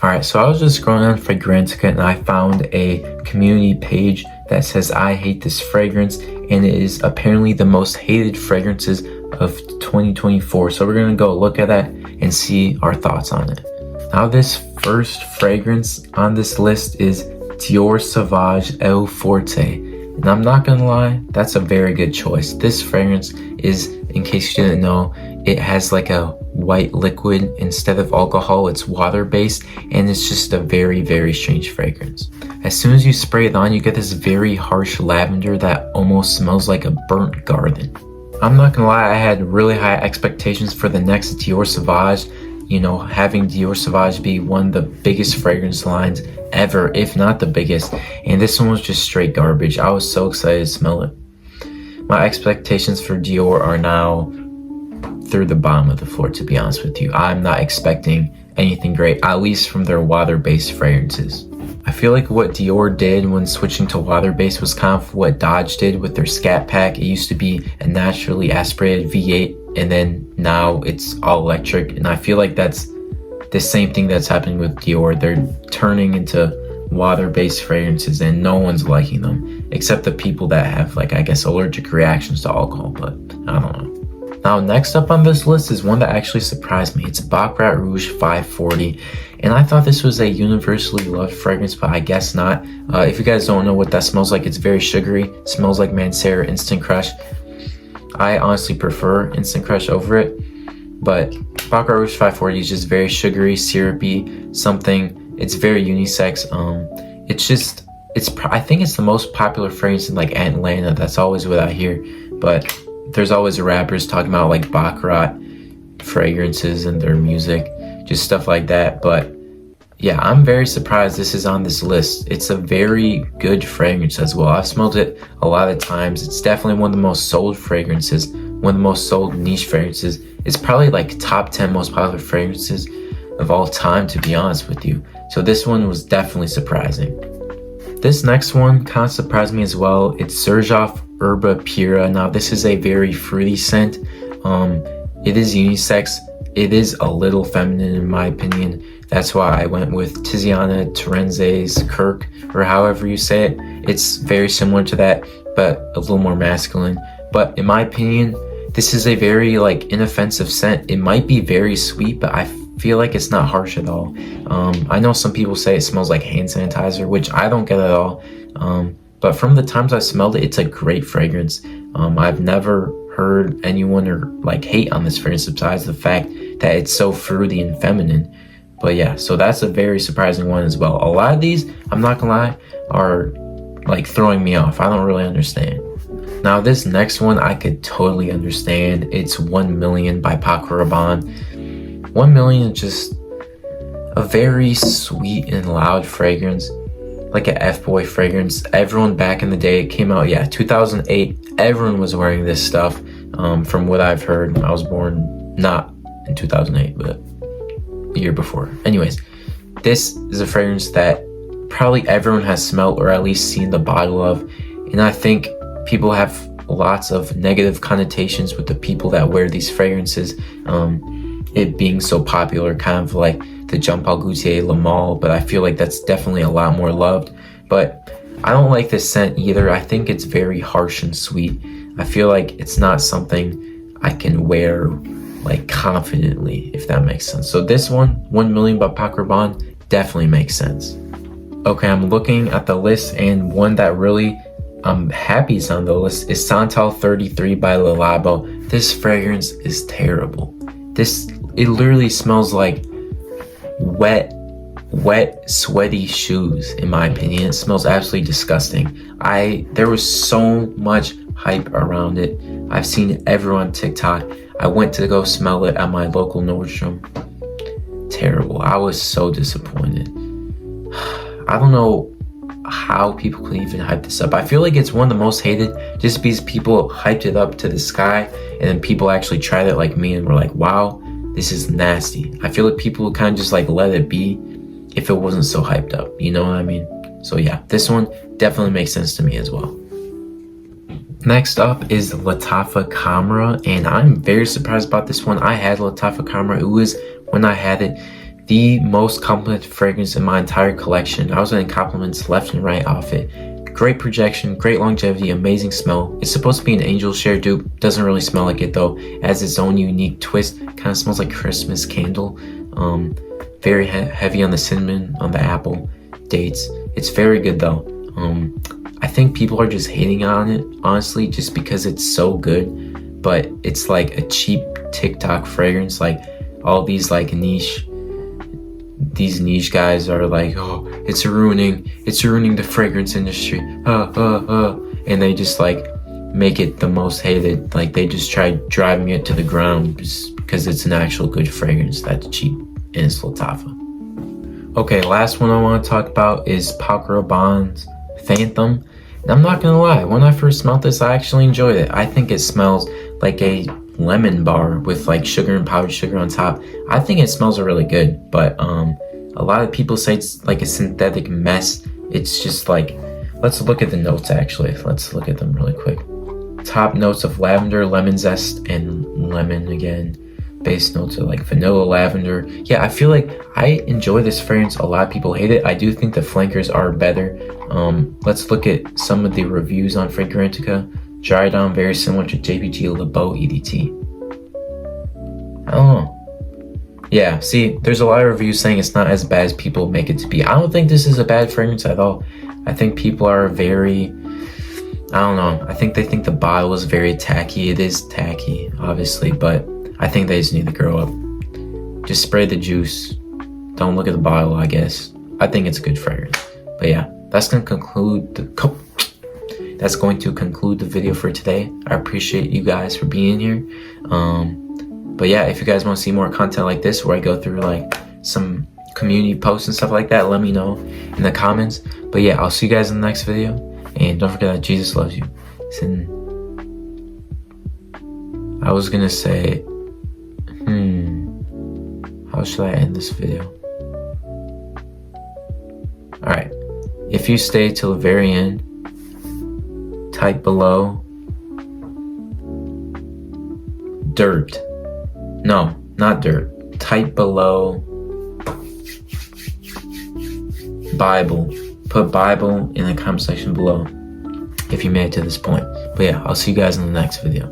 Alright, so I was just scrolling on Fragrantica and I found a community page that says I hate this fragrance, and it is apparently the most hated fragrances of 2024. So we're gonna go look at that and see our thoughts on it. Now this first fragrance on this list is Dior Sauvage Elixir. And I'm not gonna lie, that's a very good choice. This fragrance is, in case you didn't know, it has like a white liquid instead of alcohol. It's water based, and it's just a very, very strange fragrance. As soon as you spray it on, you get this very harsh lavender that almost smells like a burnt garden. I'm not gonna lie, I had really high expectations for the next Dior Sauvage. You know, having Dior Sauvage be one of the biggest fragrance lines ever, if not the biggest, and this one was just straight garbage. I was so excited to smell it. My expectations for Dior are now through the bottom of the floor, to be honest with you. I'm not expecting anything great, at least from their water-based fragrances. I feel like what Dior did when switching to water-based was kind of what Dodge did with their Scat Pack. It used to be a naturally aspirated V8, and then now it's all electric, and I feel like that's the same thing that's happening with Dior. They're turning into water-based fragrances and no one's liking them, except the people that have, like, I guess, allergic reactions to alcohol, but I don't know. Now next up on this list is one that actually surprised me. It's Baccarat Rouge 540, and I thought this was a universally loved fragrance, but I guess not. If you guys don't know what that smells like, it's very sugary. It smells like Mancera Instant Crush. I honestly prefer Instant Crush over it, but Baccarat Rouge 540 is just very sugary, syrupy, something. It's very unisex. I think it's the most popular fragrance in like Atlanta. That's always what I hear, but there's always rappers talking about like Baccarat fragrances and their music, just stuff like that. But yeah, I'm very surprised this is on this list. It's a very good fragrance as well. I've smelled it a lot of times. It's definitely one of the most sold fragrances, one of the most sold niche fragrances. It's probably like top 10 most popular fragrances of all time, to be honest with you. So this one was definitely surprising. This next one kind of surprised me as well. It's Xerjoff Erba Pura. Now this is a very fruity scent. It is unisex. It is a little feminine in my opinion. That's why I went with Tiziana Terenzi's Kirk, or however you say it. It's very similar to that, but a little more masculine. But in my opinion, this is a very like inoffensive scent. It might be very sweet, but I feel like it's not harsh at all. I know some people say it smells like hand sanitizer, which I don't get at all. But from the times I smelled it, it's a great fragrance. I've never heard anyone or like hate on this fragrance besides the fact that it's so fruity and feminine. But yeah, so that's a very surprising one as well. A lot of these, I'm not gonna lie, are like throwing me off. I don't really understand. Now this next one I could totally understand. It's 1 Million by Paco Rabanne. 1 Million is just a very sweet and loud fragrance, like an F-boy fragrance. Everyone back in the day, it came out, 2008. Everyone was wearing this stuff. From what I've heard, I was born not in 2008, but the year before. Anyways, this is a fragrance that probably everyone has smelled or at least seen the bottle of, and I think people have lots of negative connotations with the people that wear these fragrances. It being so popular, kind of like the Jean Paul Gaultier Le Male, but I feel like that's definitely a lot more loved. But I don't like this scent either. I think it's very harsh and sweet. I feel like it's not something I can wear like confidently, if that makes sense. So this one, 1 Million by Paco Rabanne, definitely makes sense. Okay, I'm looking at the list, and one that really I'm happy is on the list is Santal 33 by Labo. This fragrance is terrible. It literally smells like wet, sweaty shoes, in my opinion. It smells absolutely disgusting. There was so much hype around it. I've seen it everywhere on TikTok. I went to go smell it at my local Nordstrom. Terrible. I was so disappointed. I don't know how people could even hype this up. I feel like it's one of the most hated just because people hyped it up to the sky, and then people actually tried it like me and were like, wow, this is nasty. I feel like people would kind of just like let it be if it wasn't so hyped up, you know what I mean? So yeah, this one definitely makes sense to me as well. Next up is Lattafa Khamrah, and I'm very surprised about this one. I had Lattafa Khamrah. It was when I had it the most complimented fragrance in my entire collection. I was getting compliments left and right off it. Great projection, great longevity, amazing smell. It's supposed to be an angel share dupe. Doesn't really smell like it though. It has its own unique twist. Kind of smells like Christmas candle. Very heavy on the cinnamon, on the apple, dates. It's very good though. I think people are just hating on it, honestly, just because it's so good. But it's like a cheap TikTok fragrance. Like all these like niche guys are like, oh, it's ruining the fragrance industry, and they just like make it the most hated. Like they just try driving it to the ground just because it's an actual good fragrance that's cheap and it's Lattafa. Okay, last one I want to talk about is Paco Rabanne's Phantom. And I'm not gonna lie, when I first smelled this, I actually enjoyed it. I think it smells like a lemon bar with like sugar and powdered sugar on top. I think it smells really good, but a lot of people say it's like a synthetic mess. It's just like, let's look at the notes actually. Let's look at them really quick. Top notes of lavender, lemon zest, and lemon again. Base notes are like vanilla, lavender. Yeah, I feel like I enjoy this fragrance. A lot of people hate it. I do think the flankers are better. Let's look at some of the reviews on Fragrantica. Dried on, very similar to JPG Labo EDT. I don't know. Yeah, see, there's a lot of reviews saying it's not as bad as people make it to be. I don't think this is a bad fragrance at all. I think people are very, I don't know. I think they think the bottle is very tacky. It is tacky, obviously, but I think they just need to grow up. Just spray the juice. Don't look at the bottle, I guess. I think it's a good fragrance. But yeah, that's going to conclude the video for today. I appreciate you guys for being here. But yeah, if you guys want to see more content like this where I go through like some community posts and stuff like that, let me know in the comments. But yeah, I'll see you guys in the next video. And don't forget that Jesus loves you. I was gonna say, how should I end this video? Alright, if you stay till the very end, type below dirt. No, not dirt. Type below Bible. Put Bible in the comment section below if you made it to this point. But yeah, I'll see you guys in the next video.